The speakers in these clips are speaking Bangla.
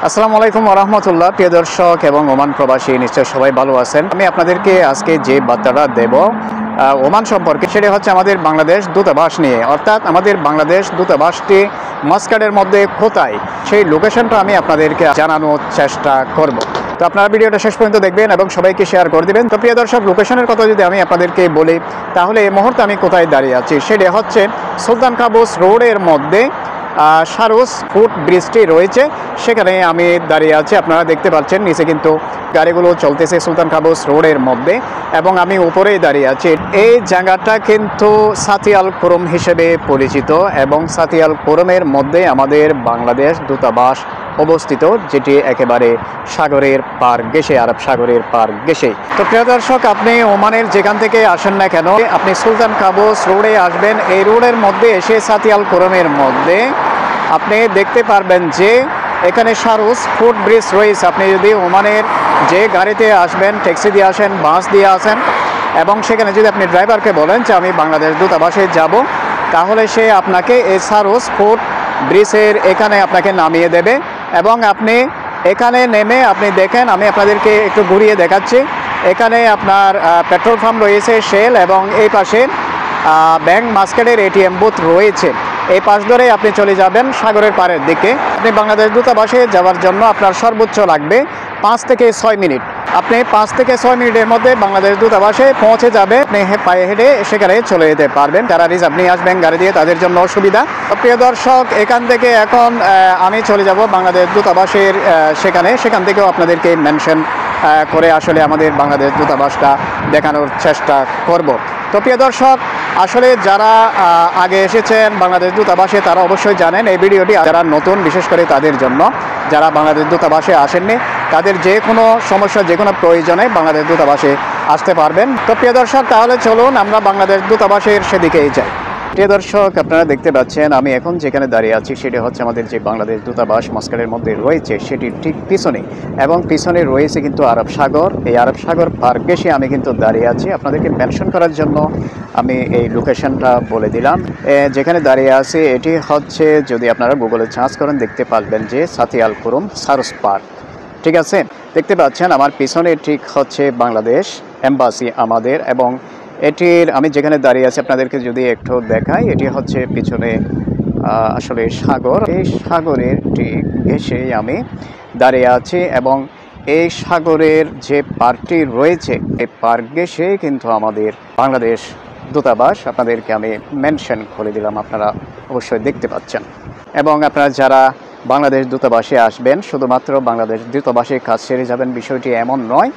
আসসালামু আলাইকুম ওয়া রাহমাতুল্লাহ। প্রিয় দর্শক এবং ওমান প্রবাসী নিশ্চয় সবাই ভালো আছেন। আমি আপনাদেরকে আজকে যে বার্তাটা দেব ওমান সম্পর্কে, সেটা হচ্ছে আমাদের বাংলাদেশ দূতাবাস নিয়ে। অর্থাৎ আমাদের বাংলাদেশ দূতাবাসটি মাস্কাটের মধ্যে কোথায়, সেই লোকেশনটা আমি আপনাদেরকে জানানোর চেষ্টা করব। তো আপনারা ভিডিওটা শেষ পর্যন্ত দেখবেন এবং সবাইকে শেয়ার করে দেবেন। তো প্রিয় দর্শক, লোকেশনের কথা যদি আমি আপনাদেরকে বলি, তাহলে এই মুহূর্তে আমি কোথায় দাঁড়িয়ে আছি সেটা হচ্ছে সুলতান কাবুস রোডের মধ্যে সারোস ফুট ব্রিজটি রয়েছে, সেখানে আমি দাঁড়িয়ে আছি। আপনারা দেখতে পাচ্ছেন নিচে কিন্তু গাড়িগুলো চলতেছে সুলতান কাবুস রোডের মধ্যে, এবং আমি উপরেই দাঁড়িয়ে আছি। এই জায়গাটা কিন্তু সাতিয়াল কুরুম হিসেবে পরিচিত, এবং সাতিয়াল কুরুমের মধ্যে আমাদের বাংলাদেশ দূতাবাস অবস্থিত, যেটি একেবারে সাগরের পার ঘেঁষে, আরব সাগরের পার ঘেঁষে। তো প্রিয় দর্শক, আপনি ওমানের যেখান থেকে আসেন না কেন, আপনি সুলতান কাবুস রোডে আসবেন। এই রোডের মধ্যে এসে সাতিয়াল কুরুমের মধ্যে আপনি দেখতে পারবেন যে এখানে সারোস ফুট ব্রিজ রয়েছে। আপনি যদি ওমানের যে গাড়িতে আসবেন, ট্যাক্সি দিয়ে আসেন, বাস দিয়ে আসেন, এবং সেখানে যদি আপনি ড্রাইভারকে বলেন যে আমি বাংলাদেশ দূতাবাসে যাব, তাহলে সে আপনাকে এই সারোস ফুট ব্রিজের এখানে আপনাকে নামিয়ে দেবে। এবং আপনি এখানে নেমে আপনি দেখেন, আমি আপনাদেরকে একটু ঘুরিয়ে দেখাচ্ছি। এখানে আপনার পেট্রোল পাম্প রয়েছে, শেল, এবং এই পাশে ব্যাংক মাস্কেটের এটিএম বুথ রয়েছে। এই পাশ ধরে আপনি চলে যাবেন সাগরের পাড়ের দিকে। আপনি বাংলাদেশ দূতাবাসে যাওয়ার জন্য আপনার সর্বোচ্চ লাগবে 5 থেকে 6 মিনিট। আপনি 5 থেকে 6 মিনিটের মধ্যে বাংলাদেশ দূতাবাসে পৌঁছে যাবে। আপনি পায়ে হেঁটে সেখানে চলে যেতে পারবেন। যারা রিজার্ভ নিয়ে আসবেন গাড়ি দিয়ে, তাদের জন্য সুবিধা। প্রিয় দর্শক, এখান থেকে এখন আমি চলে যাব বাংলাদেশ দূতাবাসের সেখান থেকেও আপনাদেরকে মেনশন করে আসলে আমাদের বাংলাদেশ দূতাবাসটা দেখানোর চেষ্টা করব। তো প্রিয় দর্শক, আসলে যারা আগে এসেছেন বাংলাদেশ দূতাবাসে তারা অবশ্যই জানেন এই ভিডিওটি। যারা নতুন, বিশেষ করে তাদের জন্য, যারা বাংলাদেশ দূতাবাসে আসেননি, তাদের যে কোনো সমস্যা, যে কোনো প্রয়োজনে বাংলাদেশ দূতাবাসে আসতে পারবেন। তো প্রিয় দর্শক, তাহলে চলুন আমরা বাংলাদেশ দূতাবাসের সেদিকেই যাই। প্রিয় দর্শক, আপনারা দেখতে পাচ্ছেন আমি এখন যেখানে দাঁড়িয়ে আছি সেটি হচ্ছে আমাদের যে বাংলাদেশ দূতাবাস মাস্কাটের মধ্যে রয়েছে সেটির ঠিক পিছনে, এবং পিছনে রয়েছে কিন্তু আরব সাগর। এই আরব সাগর পার ঘেঁষে আমি কিন্তু দাঁড়িয়ে আছি। আপনাদেরকে মেনশন করার জন্য আমি এই লোকেশনটা বলে দিলাম। যেখানে দাঁড়িয়ে আছি এটি হচ্ছে, যদি আপনারা গুগলে সার্চ করেন দেখতে পারবেন যে সাতিয়াল কুরুম সারোস পার্ক। ঠিক আছে, দেখতে পাচ্ছেন আমার পিছনে ঠিক হচ্ছে বাংলাদেশ এম্বাসি আমাদের, এবং এটির আমি যেখানে দাঁড়িয়ে আছি আপনাদেরকে যদি একটু দেখাই, এটি হচ্ছে পিছনে আসলে সাগর। এই সাগরের ঠিক ঘেঁষেই আমি দাঁড়িয়ে আছি, এবং এই সাগরের যে পার্কটি রয়েছে এই পার্ক ঘেঁষে কিন্তু আমাদের বাংলাদেশ দূতাবাস। আপনাদেরকে আমি মেনশন করে দিলাম, আপনারা অবশ্যই দেখতে পাচ্ছেন। এবং আপনারা যারা বাংলাদেশ দূতাবাসে আসবেন, শুধুমাত্র বাংলাদেশ দূতাবাসে কাজ সেরে যাবেন বিষয়টি এমন নয়।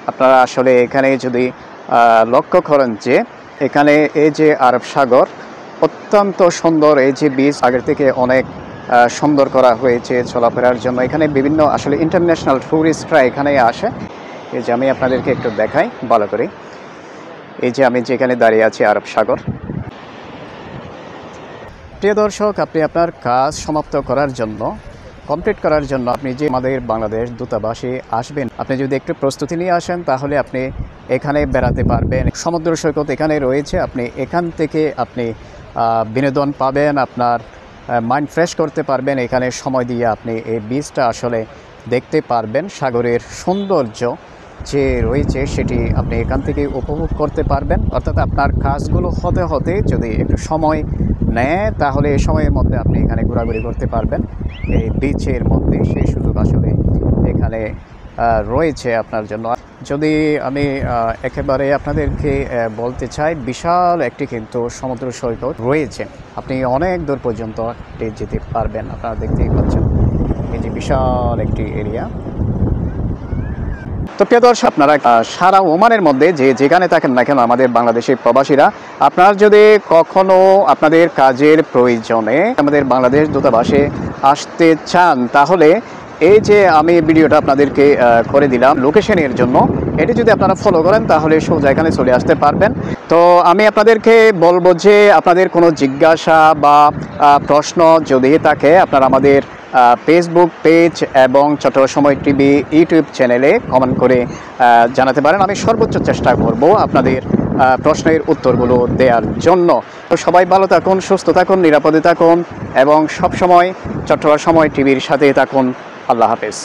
আপনারা আসলে এখানে যদি লক্ষ্য করেন যে এখানে এই যে আরব সাগর অত্যন্ত সুন্দর, এই যে বীজ আগের থেকে অনেক সুন্দর করা হয়েছে চলাফেরার জন্য। এখানে বিভিন্ন আসলে ইন্টারন্যাশনাল ট্যুরিস্টরা এখানে আসে। এই যে আমি আপনাদেরকে একটু দেখাই ভালো করে, এই যে আমি যেখানে দাঁড়িয়ে আছি আরব সাগর। প্রিয় দর্শক, আপনি আপনার কাজ সমাপ্ত করার জন্য, কমপ্লিট করার জন্য আপনি যে আমাদের বাংলাদেশ দূতাবাসে আসবেন, আপনি যদি একটু প্রস্তুতি নিয়ে আসেন তাহলে আপনি এখানে বেড়াতে পারবেন। সমুদ্র সৈকত এখানে রয়েছে, আপনি এখান থেকে আপনি বিনোদন পাবেন, আপনার মাইন্ড ফ্রেশ করতে পারবেন। এখানে সময় দিয়ে আপনি এই বীজটা আসলে দেখতে পারবেন। সাগরের সৌন্দর্য যে রয়েছে সেটি আপনি এখান থেকে উপভোগ করতে পারবেন। অর্থাৎ আপনার কাজগুলো হতে হতে যদি একটু সময় নেয়, তাহলে এই সময়ের মধ্যে আপনি এখানে ঘোরাঘুরি করতে পারবেন এই বিচের মধ্যে। সেই সুযোগ আসলে এখানে রয়েছে আপনার জন্য। যদি আমি একেবারে আপনাদেরকে বলতে চাই, বিশাল একটি কিন্তু সমুদ্র সৈকত রয়েছে, আপনি অনেক দূর পর্যন্ত যেতে পারবেন। আপনারা দেখতেই পাচ্ছেন এই যে বিশাল একটি এরিয়া। তো প্রিয় দর্শক, আপনারা সারা ওমানের মধ্যে যেখানে থাকেন না কেন, আমাদের বাংলাদেশের প্রবাসীরা, আপনারা যদি কখনো আপনাদের কাজের প্রয়োজনে আমাদের বাংলাদেশ দূতাবাসে আসতে চান, তাহলে এই যে আমি ভিডিওটা আপনাদেরকে করে দিলাম লোকেশনের জন্য, এটি যদি আপনারা ফলো করেন তাহলে সোজা এখানে চলে আসতে পারবেন। তো আমি আপনাদেরকে বলবো যে আপনাদের কোনো জিজ্ঞাসা বা প্রশ্ন যদি থাকে, আপনারা আমাদের ফেসবুক পেজ এবং চট্টগ্রাম সময় টিভি ইউটিউব চ্যানেলে কমেন্ট করে জানাতে পারেন। আমি সর্বোচ্চ চেষ্টা করব আপনাদের প্রশ্নের উত্তরগুলো দেওয়ার জন্য। তো সবাই ভালো থাকুন, সুস্থ থাকুন, নিরাপদে থাকুন, এবং সব সময় চট্টগ্রাম সময় টিভির সাথে থাকুন। আল্লাহ হাফেজ।